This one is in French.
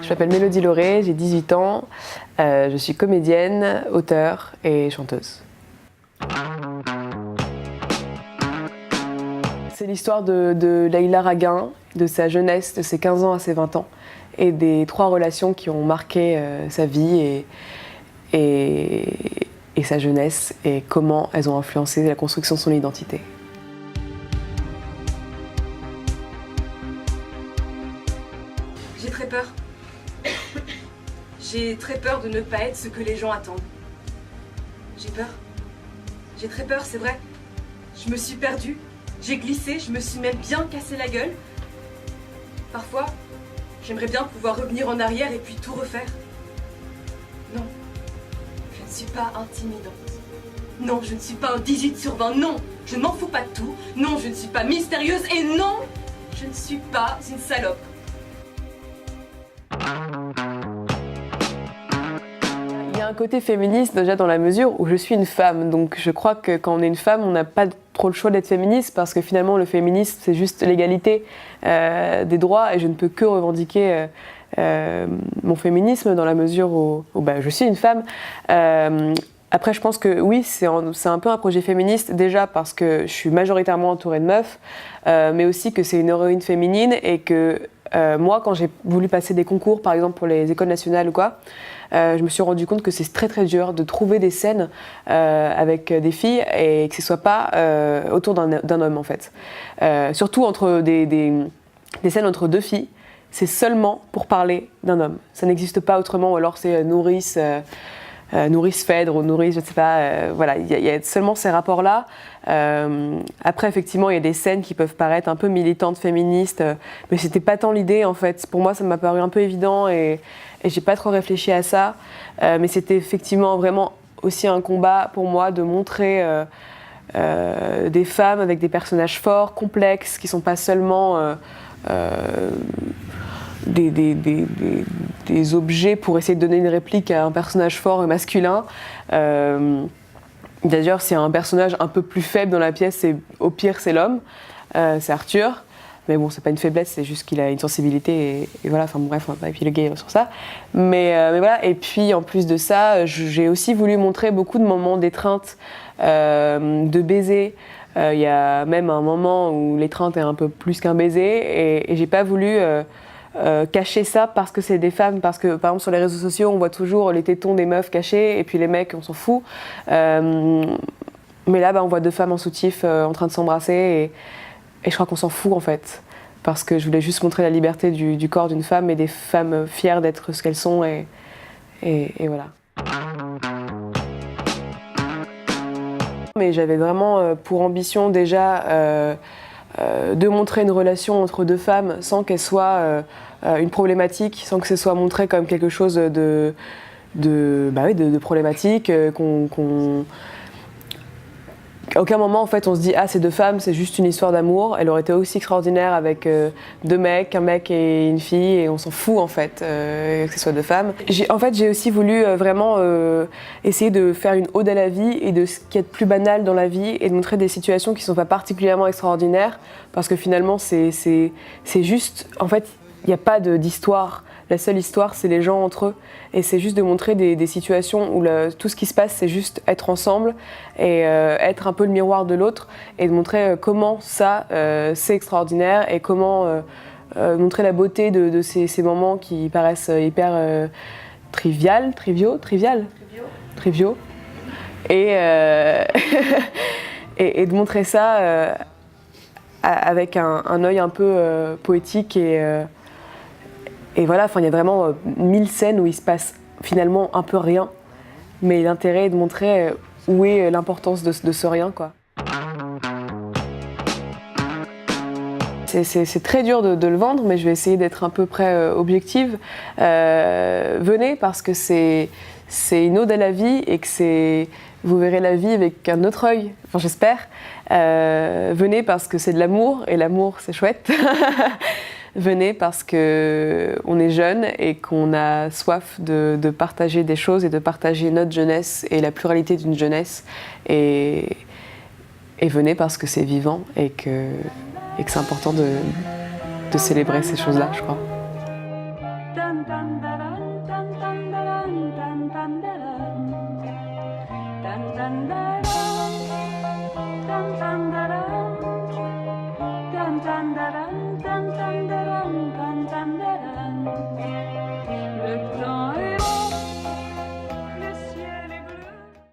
Je m'appelle Mélodie Lauré, j'ai 18 ans, je suis comédienne, auteure et chanteuse. C'est l'histoire de Leïla Raguin, de sa jeunesse, de ses 15 ans à ses 20 ans, et des 3 relations qui ont marqué sa vie et sa jeunesse, et comment elles ont influencé la construction de son identité. J'ai très peur. J'ai très peur de ne pas être ce que les gens attendent. J'ai peur. J'ai très peur, c'est vrai. Je me suis perdue, j'ai glissé, je me suis même bien cassé la gueule. Parfois, j'aimerais bien pouvoir revenir en arrière et puis tout refaire. Non, je ne suis pas intimidante. Non, je ne suis pas un 18 sur 20. Non, je ne m'en fous pas de tout. Non, je ne suis pas mystérieuse. Et non, je ne suis pas une salope. Il y a un côté féministe déjà dans la mesure où je suis une femme, donc je crois que quand on est une femme, on n'a pas trop le choix d'être féministe parce que finalement le féminisme c'est juste l'égalité des droits et je ne peux que revendiquer mon féminisme dans la mesure où je suis une femme. Après je pense que oui, c'est un peu un projet féministe déjà parce que je suis majoritairement entourée de meufs, mais aussi que c'est une héroïne féminine et que moi, quand j'ai voulu passer des concours, par exemple pour les écoles nationales ou quoi, je me suis rendu compte que c'est très très dur de trouver des scènes avec des filles et que ce soit pas autour d'un homme en fait. Surtout entre des scènes entre 2 filles, c'est seulement pour parler d'un homme. Ça n'existe pas autrement, ou alors c'est nourrice Phèdre ou nourrice, je ne sais pas, voilà, il y a seulement ces rapports-là. Après, effectivement, il y a des scènes qui peuvent paraître un peu militantes, féministes, mais c'était pas tant l'idée en fait. Pour moi, ça m'a paru un peu évident et j'ai pas trop réfléchi à ça. Mais c'était effectivement vraiment aussi un combat pour moi de montrer des femmes avec des personnages forts, complexes, qui sont pas seulement des objets pour essayer de donner une réplique à un personnage fort et masculin. D'ailleurs, s'il y a un personnage un peu plus faible dans la pièce, au pire c'est l'homme, c'est Arthur. Mais bon, c'est pas une faiblesse, c'est juste qu'il a une sensibilité et voilà, enfin bref, on va pas épiloguer sur ça. Mais voilà, et puis en plus de ça, j'ai aussi voulu montrer beaucoup de moments d'étreinte, de baisers. Il y a même un moment où l'étreinte est un peu plus qu'un baiser et j'ai pas voulu cacher ça parce que c'est des femmes, parce que par exemple sur les réseaux sociaux on voit toujours les tétons des meufs cachés et puis les mecs on s'en fout, mais là on voit 2 femmes en soutif en train de s'embrasser et je crois qu'on s'en fout en fait parce que je voulais juste montrer la liberté du corps d'une femme et des femmes fières d'être ce qu'elles sont et voilà. Mais j'avais vraiment pour ambition déjà de montrer une relation entre 2 femmes sans qu'elle soit une problématique, sans que ce soit montré comme quelque chose de problématique, à aucun moment en fait on se dit ah ces 2 femmes c'est juste une histoire d'amour, elle aurait été aussi extraordinaire avec 2 mecs, un mec et une fille et on s'en fout en fait que ce soit 2 femmes. J'ai aussi voulu vraiment essayer de faire une ode à la vie et de ce qui est plus banal dans la vie et de montrer des situations qui ne sont pas particulièrement extraordinaires parce que finalement c'est juste, en fait il n'y a pas d'histoire. La seule histoire, c'est les gens entre eux. Et c'est juste de montrer des situations où tout ce qui se passe, c'est juste être ensemble et être un peu le miroir de l'autre et de montrer comment ça, c'est extraordinaire et comment montrer la beauté de ces moments qui paraissent hyper triviaux. Et, et de montrer ça avec un œil un peu poétique et voilà, il y a vraiment 1000 scènes où il se passe finalement un peu rien, mais l'intérêt est de montrer où est l'importance de ce rien, quoi. C'est très dur de le vendre, mais je vais essayer d'être à peu près objective. Venez parce que c'est une ode à la vie et que vous verrez la vie avec un autre œil, enfin j'espère. Venez parce que c'est de l'amour et l'amour c'est chouette. Venez parce qu'on est jeune et qu'on a soif de partager des choses et de partager notre jeunesse et la pluralité d'une jeunesse. Et Et venez parce que c'est vivant et que c'est important de célébrer ces choses-là, je crois. Dun, dun, dun, dun, dun, dun, dun.